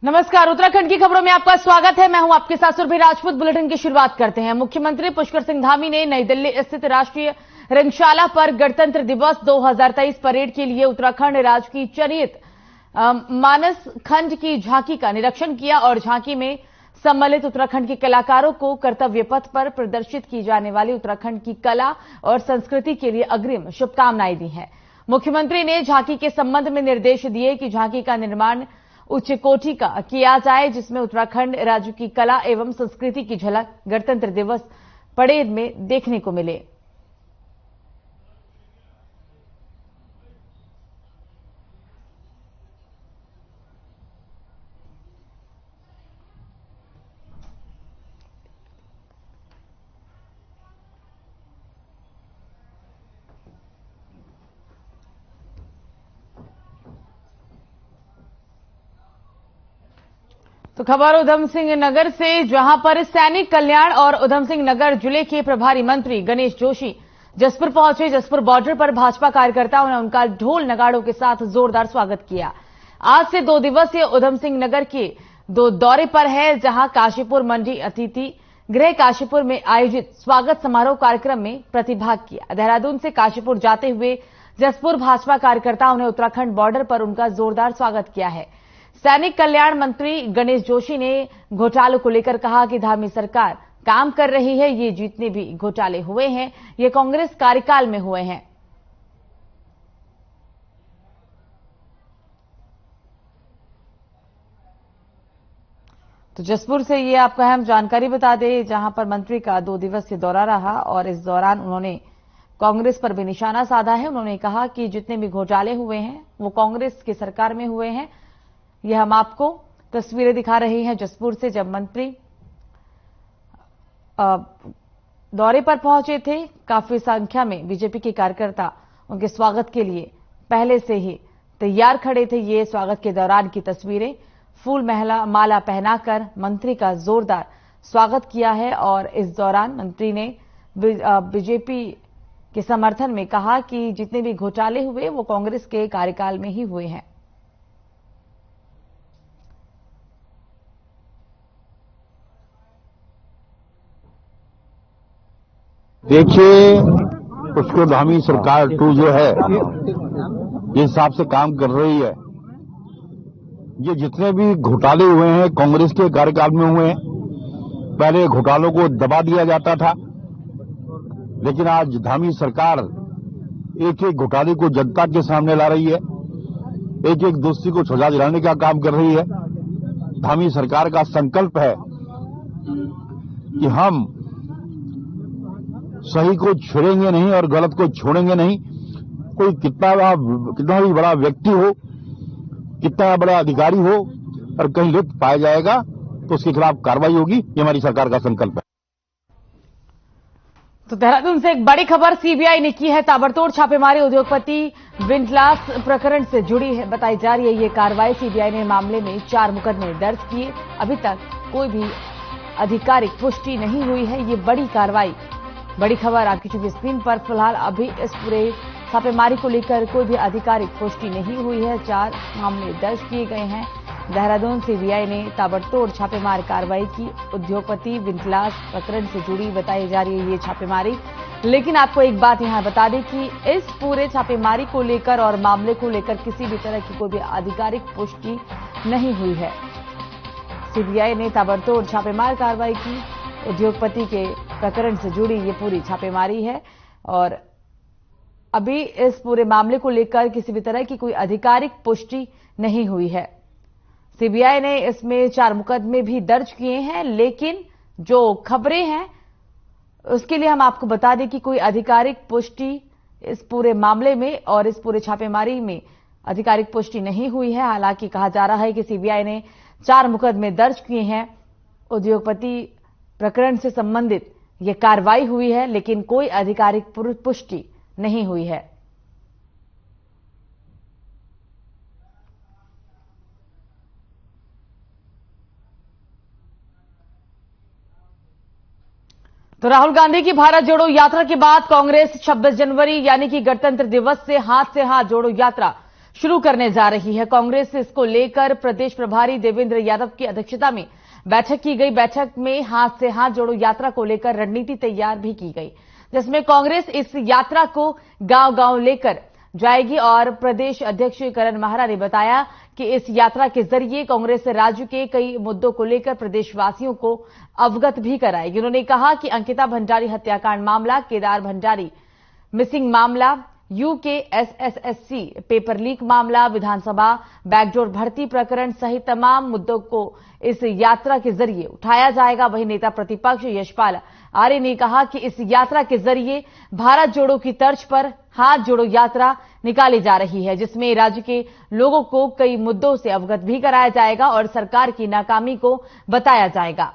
नमस्कार, उत्तराखंड की खबरों में आपका स्वागत है। मैं हूं आपके साथ सुरभि राजपूत। बुलेटिन की शुरुआत करते हैं। मुख्यमंत्री पुष्कर सिंह धामी ने नई दिल्ली स्थित राष्ट्रीय रंगशाला पर गणतंत्र दिवस 2023 परेड के लिए उत्तराखंड राज्य की चयनित मानस खंड की झांकी का निरीक्षण किया और झांकी में सम्मिलित उत्तराखंड के कलाकारों को कर्तव्य पथ पर प्रदर्शित की जाने वाली उत्तराखंड की कला और संस्कृति के लिए अग्रिम शुभकामनाएं दी हैं। मुख्यमंत्री ने झांकी के संबंध में निर्देश दिए कि झांकी का निर्माण उच्च कोटि का किया जाए, जिसमें उत्तराखंड राज्य की कला एवं संस्कृति की झलक गणतंत्र दिवस परेड में देखने को मिले। तो खबर उधम सिंह नगर से, जहां पर सैनिक कल्याण और उधम सिंह नगर जिले के प्रभारी मंत्री गणेश जोशी जसपुर पहुंचे। जसपुर बॉर्डर पर भाजपा कार्यकर्ताओं ने उनका ढोल नगाड़ों के साथ जोरदार स्वागत किया। आज से 2 दिवसीय उधम सिंह नगर के 2 दौरे पर है, जहां काशीपुर मंडी अतिथि गृह काशीपुर में आयोजित स्वागत समारोह कार्यक्रम में प्रतिभाग किया। देहरादून से काशीपुर जाते हुए जसपुर भाजपा कार्यकर्ताओं ने उत्तराखंड बॉर्डर पर उनका जोरदार स्वागत किया है। सैनिक कल्याण मंत्री गणेश जोशी ने घोटालों को लेकर कहा कि धामी सरकार काम कर रही है। ये जितने भी घोटाले हुए हैं, ये कांग्रेस कार्यकाल में हुए हैं। तो जसपुर से ये आपको अहम जानकारी बता दें, जहां पर मंत्री का 2 दिवसीय दौरा रहा और इस दौरान उन्होंने कांग्रेस पर भी निशाना साधा है। उन्होंने कहा कि जितने भी घोटाले हुए हैं वो कांग्रेस की सरकार में हुए हैं। यह हम आपको तस्वीरें दिखा रहे हैं जसपुर से, जब मंत्री दौरे पर पहुंचे थे। काफी संख्या में बीजेपी के कार्यकर्ता उनके स्वागत के लिए पहले से ही तैयार खड़े थे। ये स्वागत के दौरान की तस्वीरें, फूल माला पहनाकर मंत्री का जोरदार स्वागत किया है। और इस दौरान मंत्री ने बीजेपी के समर्थन में कहा कि जितने भी घोटाले हुए वो कांग्रेस के कार्यकाल में ही हुए हैं। देखिए, पुष्कर धामी सरकार 2 जो है, जिस हिसाब से काम कर रही है, ये जितने भी घोटाले हुए हैं कांग्रेस के कार्यकाल में हुए हैं। पहले घोटालों को दबा दिया जाता था, लेकिन आज धामी सरकार एक एक घोटाले को जनता के सामने ला रही है, एक एक दोषी को सजा दिलाने का काम कर रही है। धामी सरकार का संकल्प है कि हम सही को छोड़ेंगे नहीं और गलत को छोड़ेंगे नहीं। कोई कितना भी बड़ा व्यक्ति हो, कितना बड़ा अधिकारी हो, और कहीं लिप्त पाया जाएगा तो उसके खिलाफ कार्रवाई होगी। ये हमारी सरकार का संकल्प है। तो देहरादून से एक बड़ी खबर सीबीआई ने की है ताबड़तोड़ छापेमारी। उद्योगपति विंटलास प्रकरण से जुड़ी है, बताई जा रही है ये कार्रवाई। सीबीआई ने मामले में 4 मुकदमे दर्ज किए। अभी तक कोई भी आधिकारिक पुष्टि नहीं हुई है। ये बड़ी कार्रवाई, बड़ी खबर आपकी टीवी स्क्रीन पर। फिलहाल अभी इस पूरे छापेमारी को लेकर कोई भी आधिकारिक पुष्टि नहीं हुई है। 4 मामले दर्ज किए गए हैं। देहरादून सीबीआई ने ताबड़तोड़ छापेमार कार्रवाई की। उद्योगपति विंटलास प्रकरण से जुड़ी बताई जा रही है ये छापेमारी। लेकिन आपको एक बात यहां बता दें कि इस पूरे छापेमारी को लेकर और मामले को लेकर किसी भी तरह की कोई भी आधिकारिक पुष्टि नहीं हुई है। सीबीआई ने ताबड़तोड़ छापेमार कार्रवाई की। उद्योगपति के प्रकरण से जुड़ी ये पूरी छापेमारी है और अभी इस पूरे मामले को लेकर किसी भी तरह की कोई आधिकारिक पुष्टि नहीं हुई है। सीबीआई ने इसमें 4 मुकदमे भी दर्ज किए हैं, लेकिन जो खबरें हैं उसके लिए हम आपको बता दें कि कोई आधिकारिक पुष्टि इस पूरे मामले में और इस पूरे छापेमारी में आधिकारिक पुष्टि नहीं हुई है। हालांकि कहा जा रहा है कि सीबीआई ने 4 मुकदमे दर्ज किए हैं। उद्योगपति प्रकरण से संबंधित यह कार्रवाई हुई है, लेकिन कोई आधिकारिक पुष्टि नहीं हुई है। तो राहुल गांधी की भारत जोड़ो यात्रा के बाद कांग्रेस 26 जनवरी यानी कि गणतंत्र दिवस से हाथ जोड़ो यात्रा शुरू करने जा रही है। कांग्रेस इसको लेकर प्रदेश प्रभारी देवेंद्र यादव की अध्यक्षता में बैठक की गई। बैठक में हाथ से हाथ जोड़ो यात्रा को लेकर रणनीति तैयार भी की गई, जिसमें कांग्रेस इस यात्रा को गांव-गांव लेकर जाएगी। और प्रदेश अध्यक्ष करण माहरा ने बताया कि इस यात्रा के जरिए कांग्रेस राज्य के कई मुद्दों को लेकर प्रदेशवासियों को अवगत भी कराएगी। उन्होंने कहा कि अंकिता भंडारी हत्याकांड मामला, केदार भंडारी मिसिंग मामला, यूकेएसएसएससी पेपर लीक मामला, विधानसभा बैकडोर भर्ती प्रकरण सहित तमाम मुद्दों को इस यात्रा के जरिए उठाया जाएगा। वहीं नेता प्रतिपक्ष यशपाल आर्य ने कहा कि इस यात्रा के जरिए भारत जोड़ो की तर्ज पर हाथ जोड़ो यात्रा निकाली जा रही है, जिसमें राज्य के लोगों को कई मुद्दों से अवगत भी कराया जाएगा और सरकार की नाकामी को बताया जाएगा।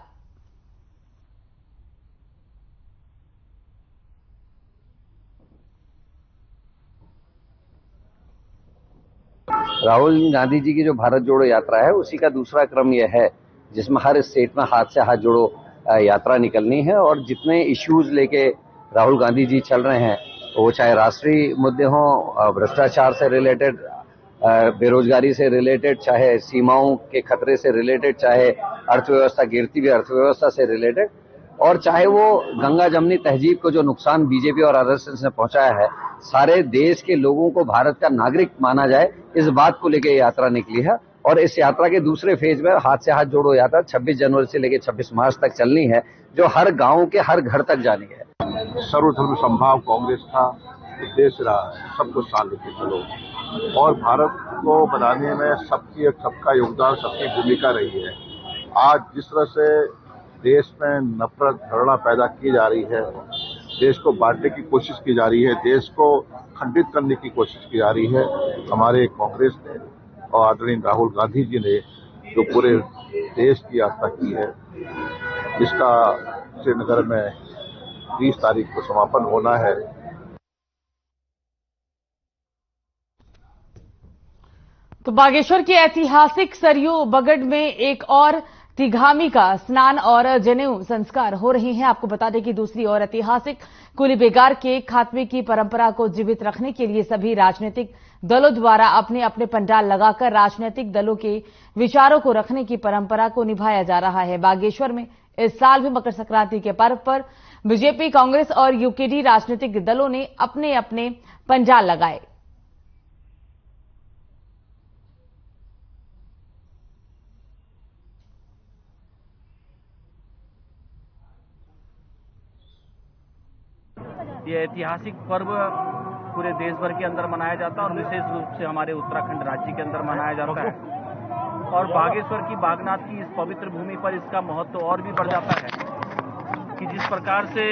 राहुल गांधी जी की जो भारत जोड़ो यात्रा है उसी का दूसरा क्रम यह है, जिसमें हर स्टेट में हाथ से हाथ जोड़ो यात्रा निकलनी है। और जितने इश्यूज लेके राहुल गांधी जी चल रहे हैं, वो चाहे राष्ट्रीय मुद्दे हों, भ्रष्टाचार से रिलेटेड, बेरोजगारी से रिलेटेड, चाहे सीमाओं के खतरे से रिलेटेड, चाहे अर्थव्यवस्था, गिरती हुई अर्थव्यवस्था से रिलेटेड, और चाहे वो गंगा जमनी तहजीब को जो नुकसान बीजेपी और आरएसएस ने पहुंचाया है, सारे देश के लोगों को भारत का नागरिक माना जाए, इस बात को लेकर यात्रा निकली है। और इस यात्रा के दूसरे फेज में हाथ से हाथ जोड़ो यात्रा 26 जनवरी से लेकर 26 मार्च तक चलनी है, जो हर गांव के हर घर तक जानी है। सर्वधर्म संभाव कांग्रेस का उद्देश्य रहा है, सबको साथ लेके चलो, और भारत को बनाने में सबका योगदान, सबकी भूमिका रही है। आज जिस तरह से देश में नफरत, घृणा पैदा की जा रही है, देश को बांटने की कोशिश की जा रही है, देश को खंडित करने की कोशिश की जा रही है, हमारे कांग्रेस ने और आदरणीय राहुल गांधी जी ने जो पूरे देश की यात्रा की है, इसका श्रीनगर में 20 तारीख को समापन होना है। तो बागेश्वर के ऐतिहासिक सरयू बगड़ में एक और तिघामी का स्नान और जनेऊ संस्कार हो रहे हैं। आपको बता दें कि दूसरी ओर ऐतिहासिक कुली बेगार के खात्मे की परंपरा को जीवित रखने के लिए सभी राजनीतिक दलों द्वारा अपने अपने पंडाल लगाकर राजनीतिक दलों के विचारों को रखने की परंपरा को निभाया जा रहा है। बागेश्वर में इस साल भी मकर संक्रांति के पर्व पर बीजेपी, कांग्रेस और यूकेडी राजनीतिक दलों ने अपने अपने पंडाल लगाए। ये ऐतिहासिक पर्व पूरे देश भर के अंदर मनाया जाता है और विशेष रूप से हमारे उत्तराखंड राज्य के अंदर मनाया जाता है। और बागेश्वर की बागनाथ की इस पवित्र भूमि पर इसका महत्व और भी बढ़ जाता है कि जिस प्रकार से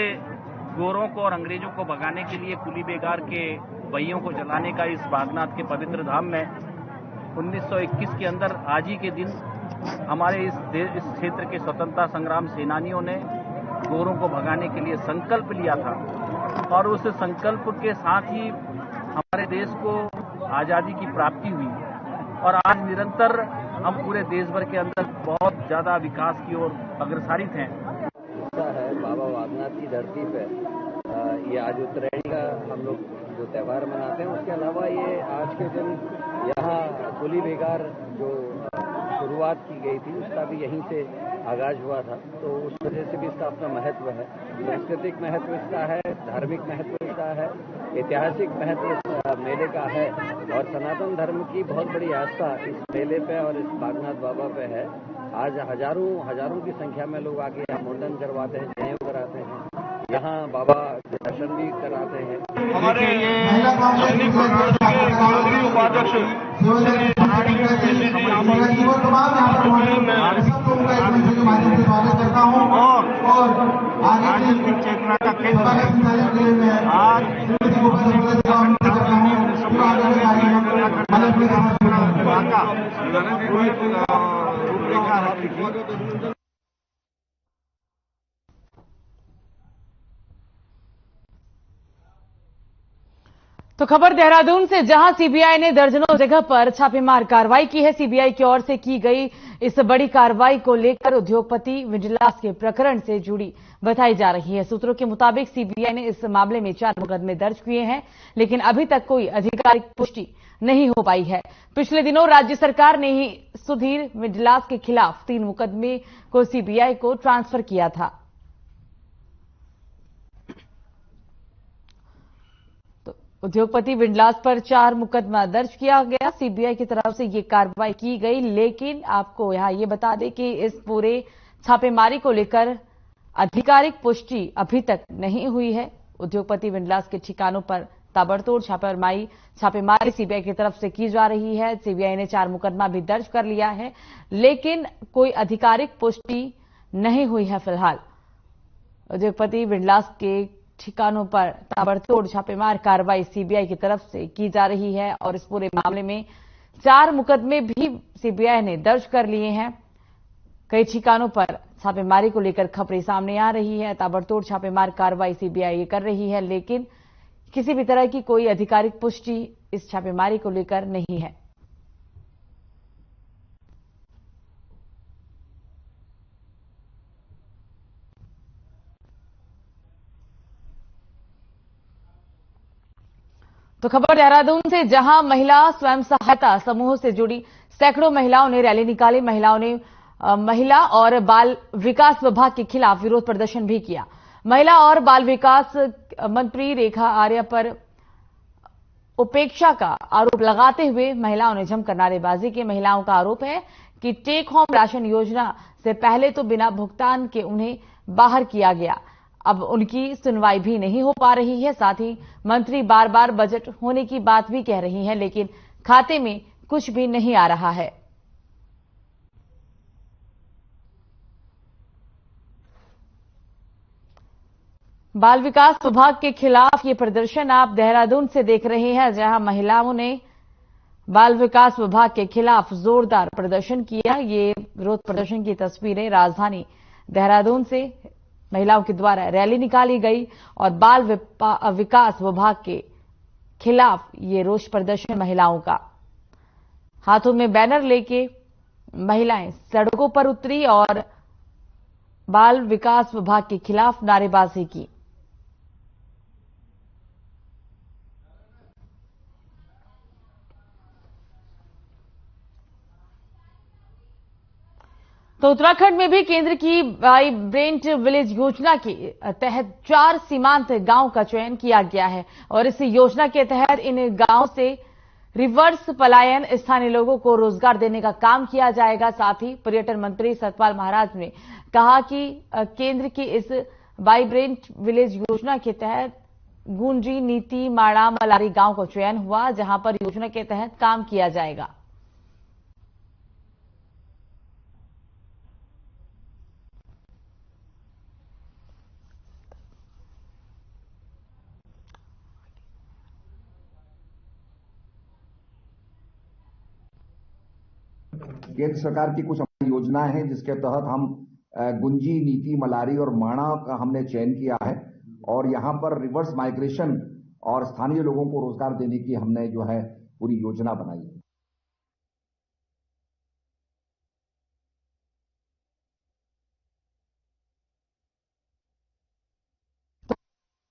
गोरों को और अंग्रेजों को भगाने के लिए कुली बेगार के बहियों को जलाने का इस बागनाथ के पवित्र धाम में 1921 के अंदर आज ही के दिन हमारे इस क्षेत्र के स्वतंत्रता संग्राम सेनानियों ने गोरों को भगाने के लिए संकल्प लिया था। और उस संकल्प के साथ ही हमारे देश को आजादी की प्राप्ति हुई और आज निरंतर हम पूरे देश भर के अंदर बहुत ज्यादा विकास की ओर अग्रसरित हैं। है बाबा बागनाथ की धरती पे ये आज उत्तरायणी का हम लोग जो त्यौहार मनाते हैं, उसके अलावा ये आज के दिन यहाँ कुली बेगार जो शुरुआत की गई थी उसका भी यहीं से आगाज हुआ था, तो उस वजह से भी इसका अपना महत्व है। सांस्कृतिक महत्व इसका है, धार्मिक महत्व इसका है, ऐतिहासिक महत्व इस मेले का है और सनातन धर्म की बहुत बड़ी आस्था इस मेले पे और इस बागनाथ बाबा पे है। आज हजारों की संख्या में लोग आके यहाँ मुंडन करवाते हैं, जनेऊ कराते हैं, यहाँ बाबा दर्शन भी कराते हैं। हमारे उपाध्यक्ष करता हूँ और राजनीतिक चेतना का केंद्र आज रूपरेखा तो खबर देहरादून से, जहां सीबीआई ने दर्जनों जगह पर छापेमार कार्रवाई की है। सीबीआई की ओर से की गई इस बड़ी कार्रवाई को लेकर उद्योगपति विजिलांस के प्रकरण से जुड़ी बताई जा रही है। सूत्रों के मुताबिक सीबीआई ने इस मामले में 4 मुकदमे दर्ज किए हैं, लेकिन अभी तक कोई आधिकारिक पुष्टि नहीं हो पाई है। पिछले दिनों राज्य सरकार ने ही सुधीर विजिलांस के खिलाफ 3 मुकदमे को सीबीआई को ट्रांसफर किया था। उद्योगपति विजिलांस पर 4 मुकदमा दर्ज किया गया। सीबीआई की तरफ से ये कार्रवाई की गई, लेकिन आपको यहां ये बता दें कि इस पूरे छापेमारी को लेकर आधिकारिक पुष्टि अभी तक नहीं हुई है। उद्योगपति विजिलांस के ठिकानों पर ताबड़तोड़ छापेमारी सीबीआई की तरफ से की जा रही है। सीबीआई ने 4 मुकदमा भी दर्ज कर लिया है, लेकिन कोई आधिकारिक पुष्टि नहीं हुई है फिलहाल। उद्योगपति विजिलांस के ठिकानों पर ताबड़तोड़ छापेमार कार्रवाई सीबीआई की तरफ से की जा रही है और इस पूरे मामले में 4 मुकदमे भी सीबीआई ने दर्ज कर लिए हैं। कई ठिकानों पर छापेमारी को लेकर खबरें सामने आ रही है। ताबड़तोड़ छापेमार कार्रवाई सीबीआई कर रही है, लेकिन किसी भी तरह की कोई आधिकारिक पुष्टि इस छापेमारी को लेकर नहीं है। तो खबर देहरादून से, जहां महिला स्वयं सहायता समूह से जुड़ी सैकड़ों महिलाओं ने रैली निकाली। महिलाओं ने महिला और बाल विकास विभाग के खिलाफ विरोध प्रदर्शन भी किया। महिला और बाल विकास मंत्री रेखा आर्या पर उपेक्षा का आरोप लगाते हुए महिलाओं ने जमकर नारेबाजी की। महिलाओं का आरोप है कि टेक होम राशन योजना से पहले तो बिना भुगतान के उन्हें बाहर किया गया, अब उनकी सुनवाई भी नहीं हो पा रही है। साथ ही मंत्री बार बार बजट होने की बात भी कह रही हैं, लेकिन खाते में कुछ भी नहीं आ रहा है। बाल विकास विभाग के खिलाफ ये प्रदर्शन आप देहरादून से देख रहे हैं, जहां महिलाओं ने बाल विकास विभाग के खिलाफ जोरदार प्रदर्शन किया। ये विरोध प्रदर्शन की तस्वीरें राजधानी देहरादून से महिलाओं के द्वारा रैली निकाली गई और बाल विकास विभाग के खिलाफ ये रोष प्रदर्शन महिलाओं का। हाथों में बैनर लेके महिलाएं सड़कों पर उतरी और बाल विकास विभाग के खिलाफ नारेबाजी की। तो उत्तराखंड में भी केंद्र की वाइब्रेंट विलेज योजना के तहत 4 सीमांत गांव का चयन किया गया है और इस योजना के तहत इन गांव से रिवर्स पलायन स्थानीय लोगों को रोजगार देने का काम किया जाएगा। साथ ही पर्यटन मंत्री सतपाल महाराज ने कहा कि केंद्र की इस वाइब्रेंट विलेज योजना के तहत गुंजी, नीति, माड़ा, मलारी गांव का चयन हुआ, जहां पर योजना के तहत काम किया जाएगा। केंद्र सरकार की कुछ योजनाएं हैं जिसके तहत हम गुंजी, नीति, मलारी और माणा का हमने चयन किया है और यहां पर रिवर्स माइग्रेशन और स्थानीय लोगों को रोजगार देने की हमने जो है पूरी योजना बनाई है।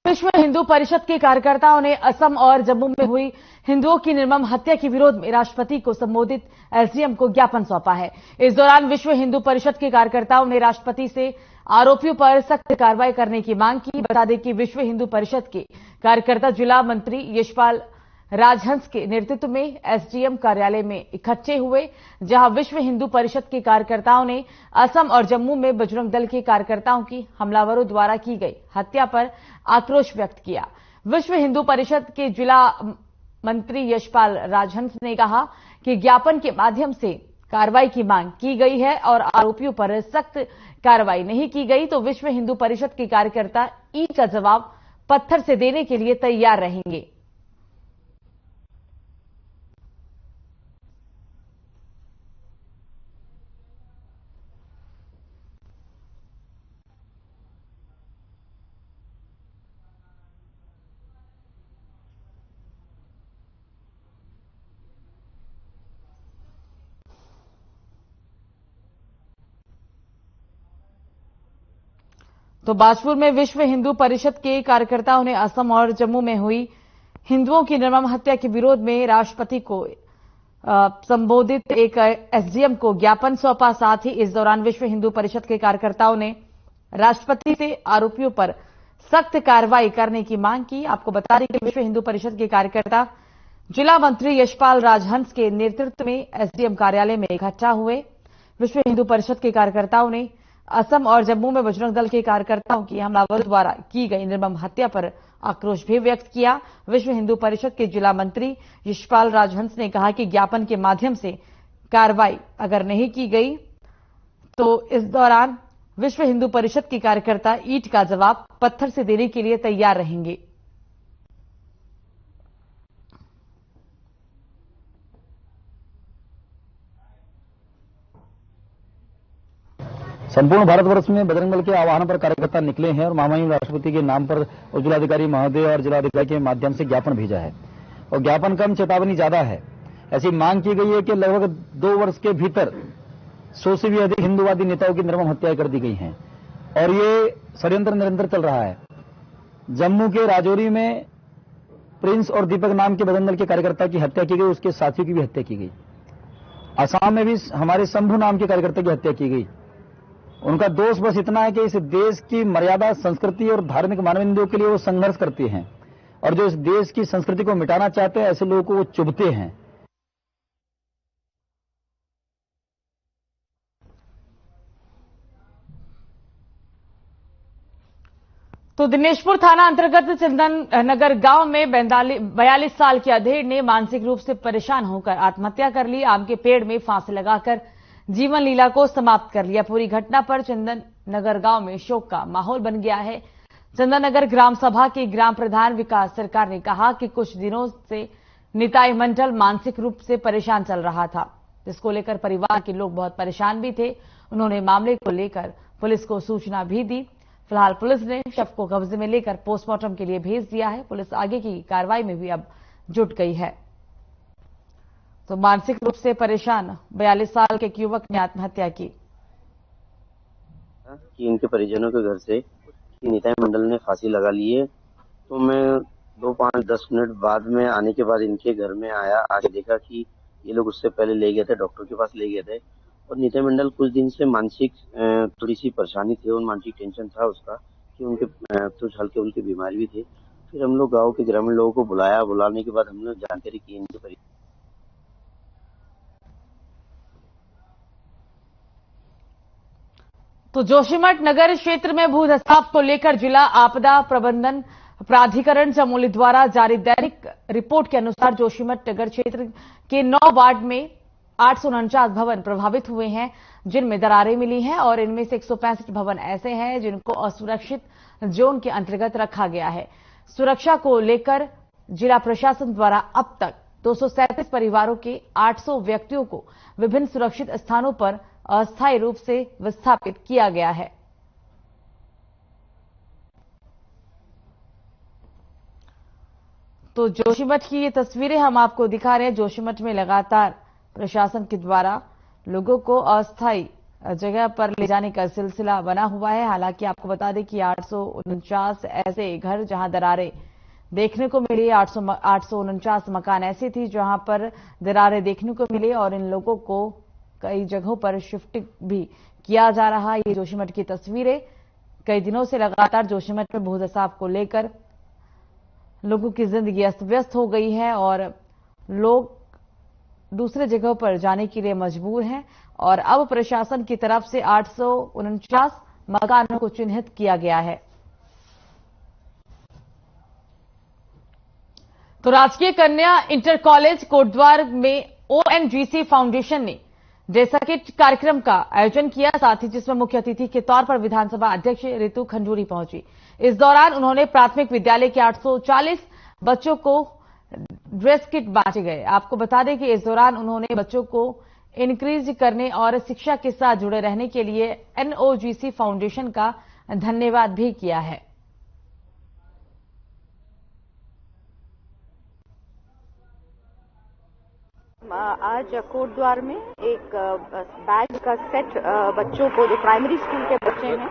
विश्व हिंदू परिषद के कार्यकर्ताओं ने असम और जम्मू में हुई हिंदुओं की निर्मम हत्या के विरोध में राष्ट्रपति को संबोधित एसडीएम को ज्ञापन सौंपा है। इस दौरान विश्व हिंदू परिषद के कार्यकर्ताओं ने राष्ट्रपति से आरोपियों पर सख्त कार्रवाई करने की मांग की। बता दें कि विश्व हिंदू परिषद के कार्यकर्ता जिला मंत्री यशपाल राजहंस के नेतृत्व में एसडीएम कार्यालय में इकट्ठे हुए, जहां विश्व हिंदू परिषद के कार्यकर्ताओं ने असम और जम्मू में बजरंग दल के कार्यकर्ताओं की हमलावरों द्वारा की गई हत्या पर आक्रोश व्यक्त किया। विश्व हिंदू परिषद के जिला मंत्री यशपाल राजहंस ने कहा कि ज्ञापन के माध्यम से कार्रवाई की मांग की गई है और आरोपियों पर सख्त कार्रवाई नहीं की गई तो विश्व हिंदू परिषद के कार्यकर्ता ईंट का जवाब पत्थर से देने के लिए तैयार रहेंगे। तो बाजपुर में विश्व हिंदू परिषद के कार्यकर्ताओं ने असम और जम्मू में हुई हिंदुओं की निर्मम हत्या के विरोध में राष्ट्रपति को संबोधित एक एसडीएम को ज्ञापन सौंपा। साथ ही इस दौरान विश्व हिंदू परिषद के कार्यकर्ताओं ने राष्ट्रपति से आरोपियों पर सख्त कार्रवाई करने की मांग की। आपको बता दें कि विश्व हिंदू परिषद के कार्यकर्ता जिला मंत्री यशपाल राजहंस के नेतृत्व में एसडीएम कार्यालय में इकट्ठा हुए। विश्व हिंदू परिषद के कार्यकर्ताओं ने असम और जम्मू में बजरंग दल के कार्यकर्ताओं की हमलावरों द्वारा की गई निर्मम हत्या पर आक्रोश भी व्यक्त किया। विश्व हिंदू परिषद के जिला मंत्री यशपाल राजहंस ने कहा कि ज्ञापन के माध्यम से कार्रवाई अगर नहीं की गई तो इस दौरान विश्व हिंदू परिषद के कार्यकर्ता ईंट का जवाब पत्थर से देने के लिए तैयार रहेंगे। संपूर्ण भारतवर्ष में बजरंग दल के आह्वान पर कार्यकर्ता निकले हैं और महामहिम राष्ट्रपति के नाम पर जिलाधिकारी महोदय और जिलाधिकारी के माध्यम से ज्ञापन भेजा है और ज्ञापन कम चेतावनी ज्यादा है। ऐसी मांग की गई है कि लगभग 2 वर्ष के भीतर 100 से भी अधिक हिंदूवादी नेताओं की निर्मम हत्याएं कर दी गई हैं और ये षड्यंत्र निरंतर चल रहा है। जम्मू के राजौरी में प्रिंस और दीपक नाम के बजरंग दल के कार्यकर्ता की हत्या की गई, उसके साथियों की भी हत्या की गई। असम में भी हमारे शंभू नाम के कार्यकर्ता की हत्या की गई। उनका दोष बस इतना है कि इस देश की मर्यादा, संस्कृति और धार्मिक मानदंडों के लिए वो संघर्ष करते हैं और जो इस देश की संस्कृति को मिटाना चाहते हैं ऐसे लोगों को वो चुभते हैं। तो दिनेशपुर थाना अंतर्गत चंदन नगर गांव में 42 साल की अधेड़ ने मानसिक रूप से परेशान होकर आत्महत्या कर ली। आम के पेड़ में फांसी लगाकर जीवन लीला को समाप्त कर लिया। पूरी घटना पर चंदन नगर गांव में शोक का माहौल बन गया है। चंदन नगर ग्राम सभा के ग्राम प्रधान विकास सरकार ने कहा कि कुछ दिनों से निताई मंडल मानसिक रूप से परेशान चल रहा था, जिसको लेकर परिवार के लोग बहुत परेशान भी थे। उन्होंने मामले को लेकर पुलिस को सूचना भी दी। फिलहाल पुलिस ने शव को कब्जे में लेकर पोस्टमार्टम के लिए भेज दिया है। पुलिस आगे की कार्रवाई में भी अब जुट गई है। तो मानसिक रूप से परेशान 42 साल के युवक ने आत्महत्या की। कि इनके परिजनों के घर से निताई मंडल ने फांसी लगा ली है। तो मैं 2, 5, 10 मिनट बाद में आने के बाद इनके घर में आया, आके देखा कि ये लोग उससे पहले ले गए थे, डॉक्टर के पास ले गए थे। और निताई मंडल कुछ दिन से मानसिक थोड़ी सी परेशानी थी और मानसिक टेंशन था उसका कि उनके कुछ हल्के उल्के बीमारी भी थे। फिर हम लोग गाँव के ग्रामीण लोगों को बुलाया। बुलाने के बाद हमने जानकारी की इनके तो जोशीमठ नगर क्षेत्र में भूधसाव को लेकर जिला आपदा प्रबंधन प्राधिकरण चमोली द्वारा जारी दैनिक रिपोर्ट के अनुसार जोशीमठ नगर क्षेत्र के 9 वार्ड में 849 भवन प्रभावित हुए हैं, जिनमें दरारें मिली हैं और इनमें से 165 भवन ऐसे हैं जिनको असुरक्षित जोन के अंतर्गत रखा गया है। सुरक्षा को लेकर जिला प्रशासन द्वारा अब तक 237 परिवारों के 800 व्यक्तियों को विभिन्न सुरक्षित स्थानों पर अस्थायी रूप से विस्थापित किया गया है। तो जोशीमठ की ये तस्वीरें हम आपको दिखा रहे हैं। जोशीमठ में लगातार प्रशासन के द्वारा लोगों को अस्थायी जगह पर ले जाने का सिलसिला बना हुआ है। हालांकि आपको बता दें कि 849 ऐसे घर जहां दरारें देखने को मिली, 849 मकान ऐसे थी जहां पर दरारें देखने को मिली और इन लोगों को कई जगहों पर शिफ्टिंग भी किया जा रहा है। ये जोशीमठ की तस्वीरें। कई दिनों से लगातार जोशीमठ में भूधसाव को लेकर लोगों की जिंदगी अस्त व्यस्त हो गई है और लोग दूसरे जगहों पर जाने के लिए मजबूर हैं और अब प्रशासन की तरफ से 849 मकानों को चिन्हित किया गया है। तो राजकीय कन्या इंटर कॉलेज कोटद्वार में ओएनजीसी फाउंडेशन ने डे सर्किट कार्यक्रम का आयोजन किया, साथ ही जिसमें मुख्य अतिथि के तौर पर विधानसभा अध्यक्ष रितु खंडूरी पहुंची। इस दौरान उन्होंने प्राथमिक विद्यालय के 840 बच्चों को ड्रेस किट बांटे गए। आपको बता दें कि इस दौरान उन्होंने बच्चों को इंक्रीज करने और शिक्षा के साथ जुड़े रहने के लिए एनओजीसी फाउंडेशन का धन्यवाद भी किया है। आज कोटद्वार में एक बैग का सेट बच्चों को, जो प्राइमरी स्कूल के बच्चे हैं,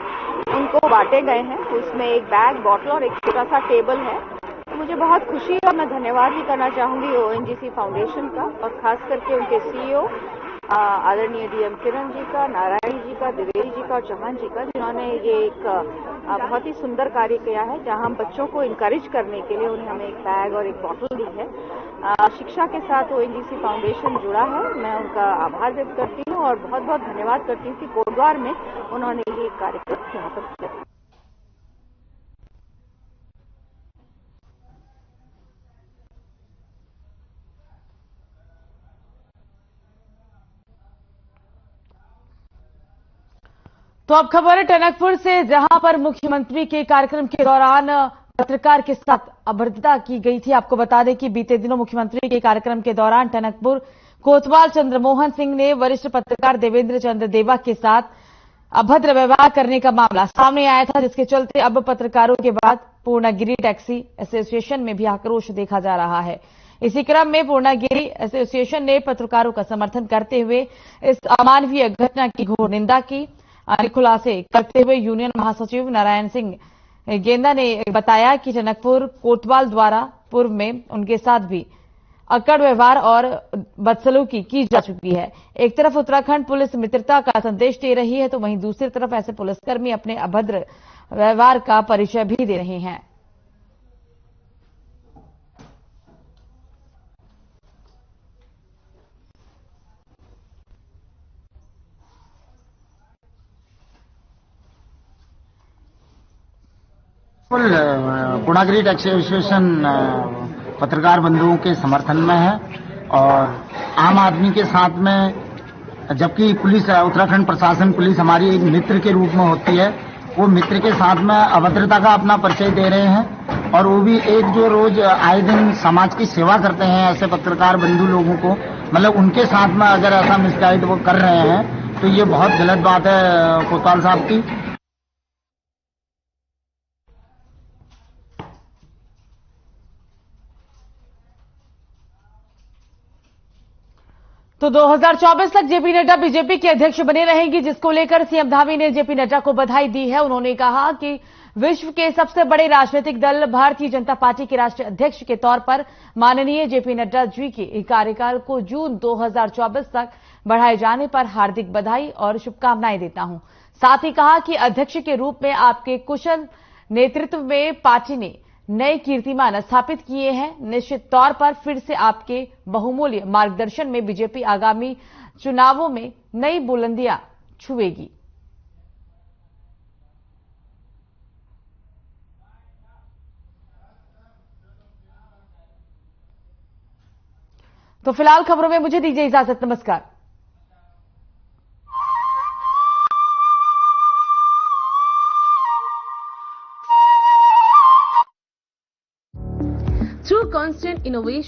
उनको सबको बांटे गए हैं। उसमें एक बैग, बॉटल और एक छोटा सा टेबल है। तो मुझे बहुत खुशी है और मैं धन्यवाद भी करना चाहूंगी ओएनजीसी फाउंडेशन का और खास करके उनके सीईओ आदरणीय डीएम किरण जी का, नारायण जी का, द्विवेदी जी का और चौहान जी का, जिन्होंने ये एक बहुत ही सुंदर कार्य किया है, जहां हम बच्चों को इनकरेज करने के लिए उन्हें हमें एक बैग और एक बॉटल दी है। शिक्षा के साथ ओएनजीसी फाउंडेशन जुड़ा है। मैं उनका आभार व्यक्त करती हूँ और बहुत बहुत धन्यवाद करती हूँ कि कोटद्वार में उन्होंने ये कार्यक्रम यहाँ पर किया। तो अब खबर है टनकपुर से, जहां पर मुख्यमंत्री के कार्यक्रम के दौरान पत्रकार के साथ अभद्रता की गई थी। आपको बता दें कि बीते दिनों मुख्यमंत्री के कार्यक्रम के दौरान टनकपुर कोतवाल चंद्रमोहन सिंह ने वरिष्ठ पत्रकार देवेंद्र चंद्र देवा के साथ अभद्र व्यवहार करने का मामला सामने आया था, जिसके चलते अब पत्रकारों के बाद पूर्णागिरी टैक्सी एसोसिएशन में भी आक्रोश देखा जा रहा है। इसी क्रम में पूर्णागिरी एसोसिएशन ने पत्रकारों का समर्थन करते हुए इस अमानवीय घटना की घोर निंदा की। खुलासे करते हुए यूनियन महासचिव नारायण सिंह गेंदा ने बताया कि टनकपुर कोतवाल द्वारा पूर्व में उनके साथ भी अक्कड़ व्यवहार और बदसलूकी की जा चुकी है। एक तरफ उत्तराखंड पुलिस मित्रता का संदेश दे रही है, तो वहीं दूसरी तरफ ऐसे पुलिसकर्मी अपने अभद्र व्यवहार का परिचय भी दे रहे हैं। पूर्णागिरी टैक्सी एसोसिएशन पत्रकार बंधुओं के समर्थन में है और आम आदमी के साथ में, जबकि पुलिस, उत्तराखंड प्रशासन पुलिस हमारी एक मित्र के रूप में होती है, वो मित्र के साथ में अभद्रता का अपना परिचय दे रहे हैं। और वो भी एक जो रोज आए दिन समाज की सेवा करते हैं ऐसे पत्रकार बंधु लोगों को, मतलब उनके साथ में अगर ऐसा मिसगाइड वो कर रहे हैं तो ये बहुत गलत बात है कोतवाल साहब की। तो 2024 तक जेपी नड्डा बीजेपी के अध्यक्ष बने रहेंगी, जिसको लेकर सीएम धामी ने जेपी नड्डा को बधाई दी है। उन्होंने कहा कि विश्व के सबसे बड़े राजनीतिक दल भारतीय जनता पार्टी के राष्ट्रीय अध्यक्ष के तौर पर माननीय जेपी नड्डा जी के कार्यकाल को जून 2024 तक बढ़ाए जाने पर हार्दिक बधाई और शुभकामनाएं देता हूं। साथ ही कहा कि अध्यक्ष के रूप में आपके कुशल नेतृत्व में पार्टी ने नए कीर्तिमान स्थापित किए हैं। निश्चित तौर पर फिर से आपके बहुमूल्य मार्गदर्शन में बीजेपी आगामी चुनावों में नई बुलंदियां छुएगी। तो फिलहाल खबरों में मुझे दीजिए इजाजत। नमस्कार। Through constant innovation